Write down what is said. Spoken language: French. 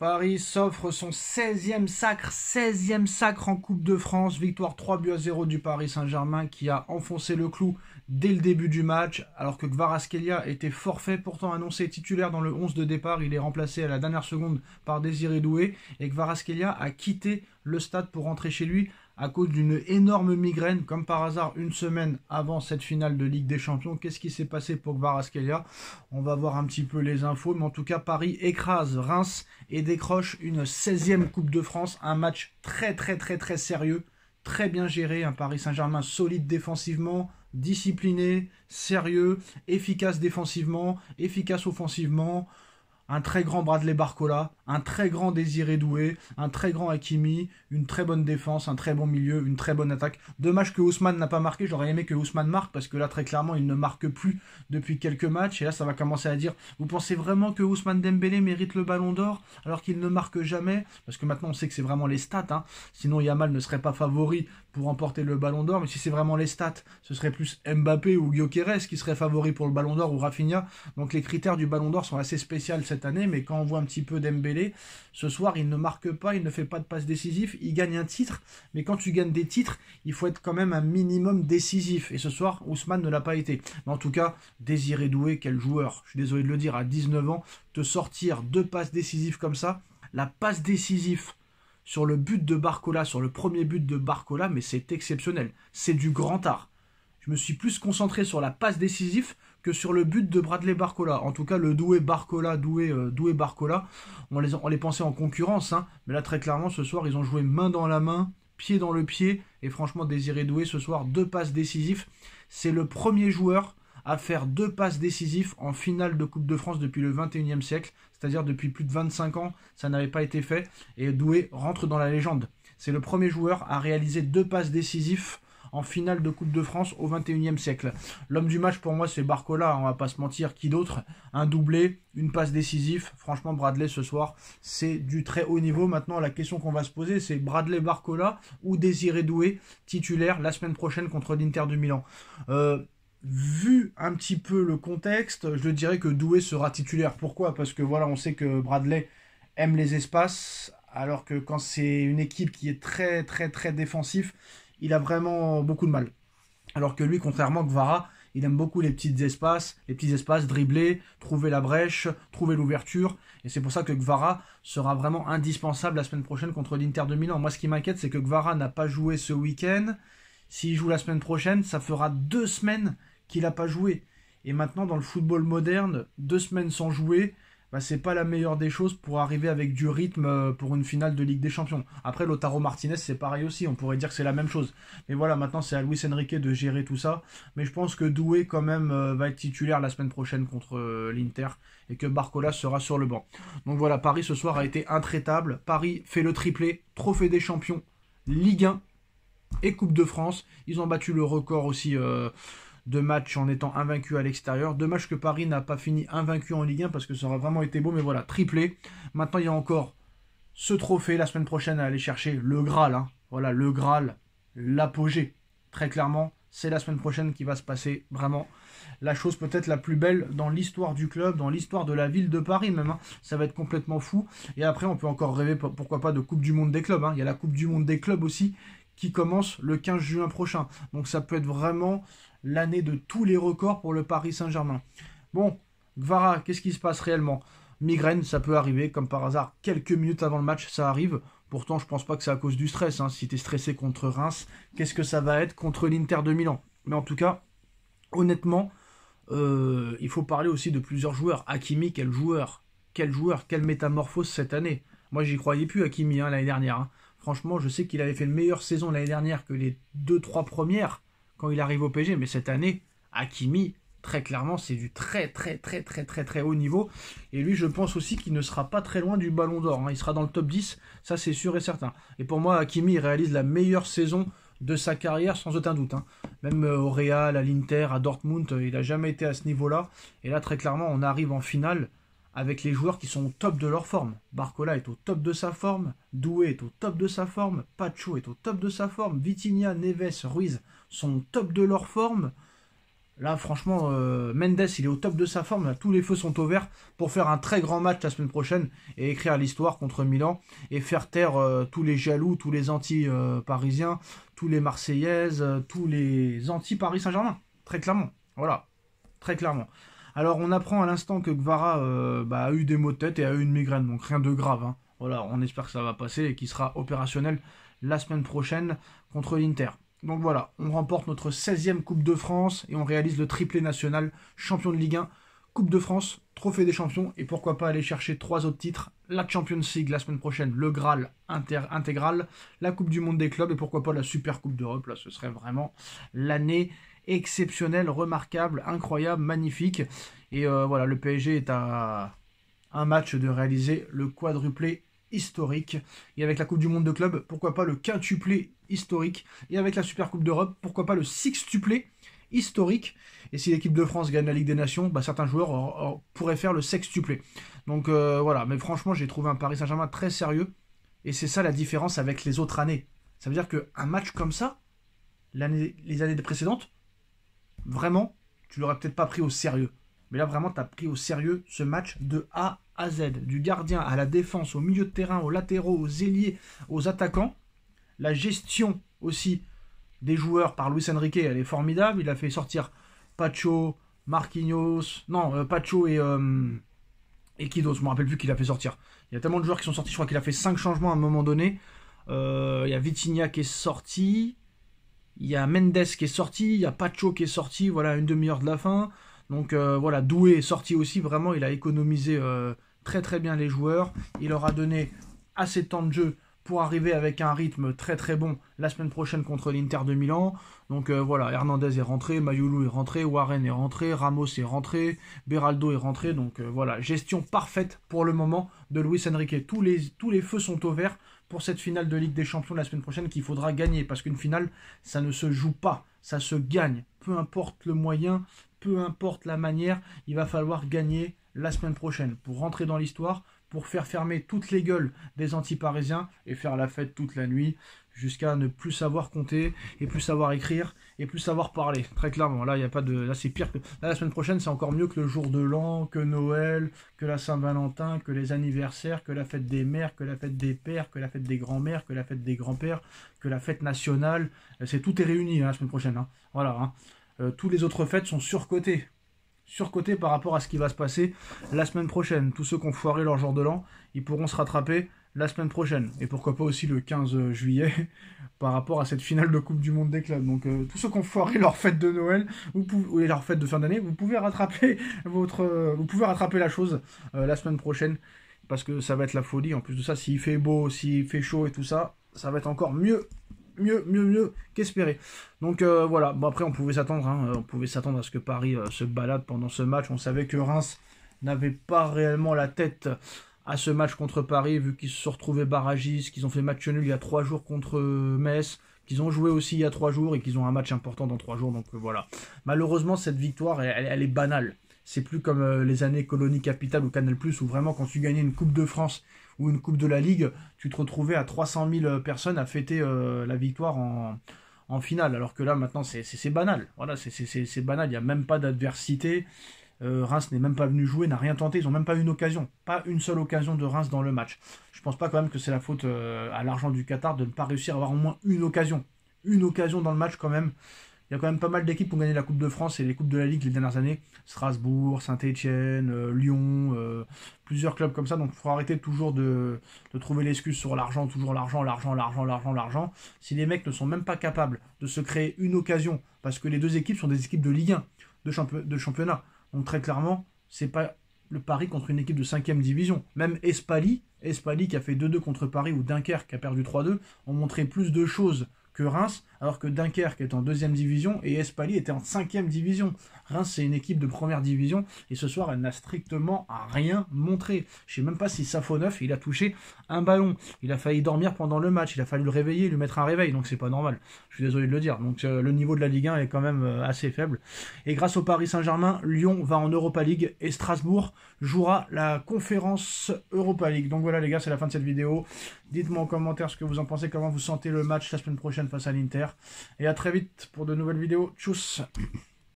Paris s'offre son 16e sacre en Coupe de France. Victoire 3-0 du Paris Saint-Germain qui a enfoncé le clou dès le début du match. Alors que Kvaratskhelia était forfait, pourtant annoncé titulaire dans le 11 de départ. Il est remplacé à la dernière seconde par Désiré Doué. Et Kvaratskhelia a quitté le stade pour rentrer chez lui à cause d'une énorme migraine, comme par hasard une semaine avant cette finale de Ligue des Champions. Qu'est-ce qui s'est passé pour Kvaratskhelia? On va voir un petit peu les infos, mais en tout cas Paris écrase Reims et décroche une 16e Coupe de France, un match très sérieux, très bien géré, un Paris Saint-Germain solide défensivement, discipliné, sérieux, efficace défensivement, efficace offensivement. Un très grand Bradley Barcola, un très grand Désiré Doué, un très grand Hakimi, une très bonne défense, un très bon milieu, une très bonne attaque. Dommage que Ousmane n'a pas marqué, j'aurais aimé que Ousmane marque, parce que là, très clairement, il ne marque plus depuis quelques matchs. Et là, ça va commencer à dire, vous pensez vraiment que Ousmane Dembélé mérite le Ballon d'Or, alors qu'il ne marque jamais? Parce que maintenant, on sait que c'est vraiment les stats, hein. Sinon, Yamal ne serait pas favori pour remporter le Ballon d'Or, mais si c'est vraiment les stats, ce serait plus Mbappé ou Gyökeres qui serait favori pour le Ballon d'Or, ou Rafinha. Donc les critères du Ballon d'Or sont assez spéciaux cette année, mais quand on voit un petit peu Dembélé, ce soir il ne marque pas, il ne fait pas de passe décisif, il gagne un titre, mais quand tu gagnes des titres, il faut être quand même un minimum décisif, et ce soir Ousmane ne l'a pas été. Mais en tout cas, Désiré Doué, quel joueur, je suis désolé de le dire, à 19 ans, te sortir 2 passes décisives comme ça, la passe décisive sur le but de Barcola, sur le premier but de Barcola, mais c'est exceptionnel, c'est du grand art. Je me suis plus concentré sur la passe décisive que sur le but de Bradley Barcola. En tout cas, le Doué-Barcola, Doué-Barcola, on les pensait en concurrence, hein, mais là, très clairement, ce soir, ils ont joué main dans la main, pied dans le pied, et franchement, Désiré Doué, ce soir, 2 passes décisives. C'est le premier joueur à faire 2 passes décisives en finale de Coupe de France depuis le 21e siècle, c'est-à-dire depuis plus de 25 ans, ça n'avait pas été fait, et Doué rentre dans la légende. C'est le premier joueur à réaliser 2 passes décisives en finale de Coupe de France au 21e siècle. L'homme du match pour moi c'est Barcola, on va pas se mentir, qui d'autre? Un doublé, une passe décisive, franchement Bradley ce soir c'est du très haut niveau. Maintenant la question qu'on va se poser c'est Bradley Barcola ou Désiré Doué titulaire la semaine prochaine contre l'Inter de Milan. Vu un petit peu le contexte, je dirais que Doué sera titulaire. Pourquoi? Parce que voilà, on sait que Bradley aime les espaces, alors que quand c'est une équipe qui est très défensif, il a vraiment beaucoup de mal. Alors que lui, contrairement à Kvara, il aime beaucoup les petits espaces, dribbler, trouver la brèche, trouver l'ouverture. Et c'est pour ça que Kvara sera vraiment indispensable la semaine prochaine contre l'Inter de Milan. Moi, ce qui m'inquiète, c'est que Kvara n'a pas joué ce week-end. S'il joue la semaine prochaine, ça fera 2 semaines qu'il n'a pas joué. Et maintenant, dans le football moderne, 2 semaines sans jouer, bah, c'est pas la meilleure des choses pour arriver avec du rythme pour une finale de Ligue des Champions. Après, Lautaro Martinez, c'est pareil aussi, on pourrait dire que c'est la même chose. Mais voilà, maintenant, c'est à Luis Enrique de gérer tout ça. Mais je pense que Doué, quand même, va être titulaire la semaine prochaine contre l'Inter, et que Barcola sera sur le banc. Donc voilà, Paris, ce soir, a été intraitable. Paris fait le triplé, Trophée des Champions, Ligue 1 et Coupe de France. Ils ont battu le record aussi de matchs en étant invaincus à l'extérieur. Dommage que Paris n'a pas fini invaincu en Ligue 1 parce que ça aurait vraiment été beau, mais voilà, triplé. Maintenant, il y a encore ce trophée la semaine prochaine à aller chercher, le Graal. Hein. Voilà, le Graal, l'apogée. Très clairement, c'est la semaine prochaine qui va se passer vraiment la chose peut-être la plus belle dans l'histoire du club, dans l'histoire de la ville de Paris même. Hein. Ça va être complètement fou. Et après, on peut encore rêver, pourquoi pas, de Coupe du Monde des clubs. Hein. Il y a la Coupe du Monde des clubs aussi qui commence le 15 juin prochain. Donc ça peut être vraiment l'année de tous les records pour le Paris Saint-Germain. Bon, Kvara, qu'est-ce qui se passe réellement? Migraine, ça peut arriver, comme par hasard, quelques minutes avant le match, ça arrive. Pourtant, je pense pas que c'est à cause du stress. Hein. Si tu es stressé contre Reims, qu'est-ce que ça va être contre l'Inter de Milan? Mais en tout cas, honnêtement, il faut parler aussi de plusieurs joueurs. Hakimi, quel joueur, quelle métamorphose cette année. Moi, j'y croyais plus, Hakimi, hein, l'année dernière. Hein. Franchement, je sais qu'il avait fait une meilleure saison l'année dernière que les 2-3 premières quand il arrive au PSG, mais cette année, Hakimi, très clairement, c'est du très haut niveau. Et lui, je pense aussi qu'il ne sera pas très loin du Ballon d'Or. Hein. Il sera dans le top 10, ça c'est sûr et certain. Et pour moi, Hakimi réalise la meilleure saison de sa carrière, sans aucun doute. Hein. Même au Real, à l'Inter, à Dortmund, il n'a jamais été à ce niveau-là. Et là, très clairement, on arrive en finale avec les joueurs qui sont au top de leur forme. Barcola est au top de sa forme, Doué est au top de sa forme, Pacho est au top de sa forme, Vitinha, Neves, Ruiz sont au top de leur forme. Là, franchement, Mendes, il est au top de sa forme. Là, tous les feux sont au vert pour faire un très grand match la semaine prochaine et écrire l'histoire contre Milan et faire taire tous les jaloux, tous les anti-parisiens, tous les Marseillaises, tous les anti-Paris Saint-Germain. Très clairement. Voilà. Très clairement. Alors, on apprend à l'instant que Gvara a eu des maux de tête et a eu une migraine. Donc, rien de grave. Hein. Voilà, on espère que ça va passer et qu'il sera opérationnel la semaine prochaine contre l'Inter. Donc voilà, on remporte notre 16e Coupe de France et on réalise le triplé national, champion de Ligue 1, Coupe de France, Trophée des champions et pourquoi pas aller chercher 3 autres titres, la Champions League la semaine prochaine, le Graal intégral, la Coupe du Monde des clubs et pourquoi pas la Super Coupe d'Europe. Là, ce serait vraiment l'année exceptionnelle, remarquable, incroyable, magnifique. Et voilà, le PSG est à un match de réaliser le quadruplé historique. Et avec la Coupe du Monde de club, pourquoi pas le quintuplé historique. Et avec la Super Coupe d'Europe, pourquoi pas le sextuplé historique. Et si l'équipe de France gagne la Ligue des Nations, certains joueurs pourraient faire le sextuplé. Donc voilà, mais franchement, j'ai trouvé un Paris Saint-Germain très sérieux. Et c'est ça la différence avec les autres années. Ça veut dire qu'un match comme ça, les années précédentes, vraiment, tu l'aurais peut-être pas pris au sérieux. Mais là, vraiment, tu as pris au sérieux ce match de A à Z. Du gardien à la défense, au milieu de terrain, aux latéraux, aux ailiers, aux attaquants. La gestion aussi des joueurs par Luis Enrique, elle est formidable. Il a fait sortir Pacho, Marquinhos... Non, Pacho et qui d'autre? Je ne me rappelle plus qui l'a fait sortir. Il y a tellement de joueurs qui sont sortis. Je crois qu'il a fait 5 changements à un moment donné. Il y a Vitinha qui est sorti. Il y a Mendes qui est sorti. Il y a Pacho qui est sorti. Voilà, une demi-heure de la fin. Donc voilà, Doué est sorti aussi, vraiment, il a économisé très très bien les joueurs. Il leur a donné assez de temps de jeu pour arriver avec un rythme très très bon la semaine prochaine contre l'Inter de Milan. Donc voilà, Hernandez est rentré, Mayulu est rentré, Warren est rentré, Ramos est rentré, Beraldo est rentré. Donc voilà, gestion parfaite pour le moment de Luis Enrique. Tous les feux sont au vert pour cette finale de Ligue des Champions la semaine prochaine qu'il faudra gagner. Parce qu'une finale, ça ne se joue pas, ça se gagne. Peu importe le moyen, peu importe la manière, il va falloir gagner la semaine prochaine pour rentrer dans l'histoire, pour faire fermer toutes les gueules des anti-parisiens et faire la fête toute la nuit jusqu'à ne plus savoir compter et plus savoir écrire et plus savoir parler. Très clairement, là il y a pas de, là c'est pire que là, la semaine prochaine, c'est encore mieux que le jour de l'an, que Noël, que la Saint-Valentin, que les anniversaires, que la fête des mères, que la fête des pères, que la fête des grands-mères, que la fête des grands-pères, que la fête nationale. C'est tout est réuni la semaine prochaine. Hein. Voilà. Hein. Tous les autres fêtes sont surcotées. Surcotés par rapport à ce qui va se passer la semaine prochaine. Tous ceux qui ont foiré leur jour de l'an, ils pourront se rattraper la semaine prochaine. Et pourquoi pas aussi le 15 juillet par rapport à cette finale de Coupe du Monde des clubs. Donc tous ceux qui ont foiré leur fête de Noël ou leur fête de fin d'année, vous pouvez rattraper la chose la semaine prochaine. Parce que ça va être la folie. En plus de ça, s'il fait beau, s'il fait chaud et tout ça, ça va être encore mieux qu'espéré. Donc voilà, bon après on pouvait s'attendre à ce que Paris se balade pendant ce match. On savait que Reims n'avait pas réellement la tête à ce match contre Paris, vu qu'ils se sont retrouvés barragistes, qu'ils ont fait match nul il y a 3 jours contre Metz, qu'ils ont joué aussi il y a 3 jours et qu'ils ont un match important dans 3 jours. Donc voilà, malheureusement cette victoire elle est banale. C'est plus comme les années Colonie Capitale ou Canal+, où vraiment quand tu gagnais une Coupe de France ou une Coupe de la Ligue, tu te retrouvais à 300 000 personnes à fêter la victoire en finale. Alors que là, maintenant, c'est banal. Voilà, c'est banal. Il n'y a même pas d'adversité. Reims n'est même pas venu jouer, n'a rien tenté. Ils n'ont même pas eu une occasion. Pas une seule occasion de Reims dans le match. Je pense pas quand même que c'est la faute à l'argent du Qatar de ne pas réussir à avoir au moins une occasion. Une occasion dans le match quand même. Il y a quand même pas mal d'équipes qui ont gagné la Coupe de France et les Coupes de la Ligue les dernières années. Strasbourg, Saint-Etienne, Lyon, plusieurs clubs comme ça. Donc il faut arrêter toujours de trouver l'excuse sur l'argent, toujours l'argent. Si les mecs ne sont même pas capables de se créer une occasion, parce que les deux équipes sont des équipes de Ligue 1, de championnat. Donc très clairement, c'est pas le Paris contre une équipe de 5e division. Même Espali qui a fait 2-2 contre Paris ou Dunkerque qui a perdu 3-2, ont montré plus de choses que Reims, alors que Dunkerque est en 2e division et Espali était en 5e division. Reims, c'est une équipe de première division et ce soir, elle n'a strictement rien montré. Je ne sais même pas si Safonov, il a touché un ballon. Il a failli dormir pendant le match, il a fallu le réveiller, lui mettre un réveil, donc c'est pas normal. Je suis désolé de le dire. Donc le niveau de la Ligue 1 est quand même assez faible. Et grâce au Paris Saint-Germain, Lyon va en Europa League et Strasbourg jouera la conférence Europa League. Donc voilà les gars, c'est la fin de cette vidéo. Dites-moi en commentaire ce que vous en pensez, comment vous sentez le match la semaine prochaine face à l'Inter. Et à très vite pour de nouvelles vidéos. Tchuss!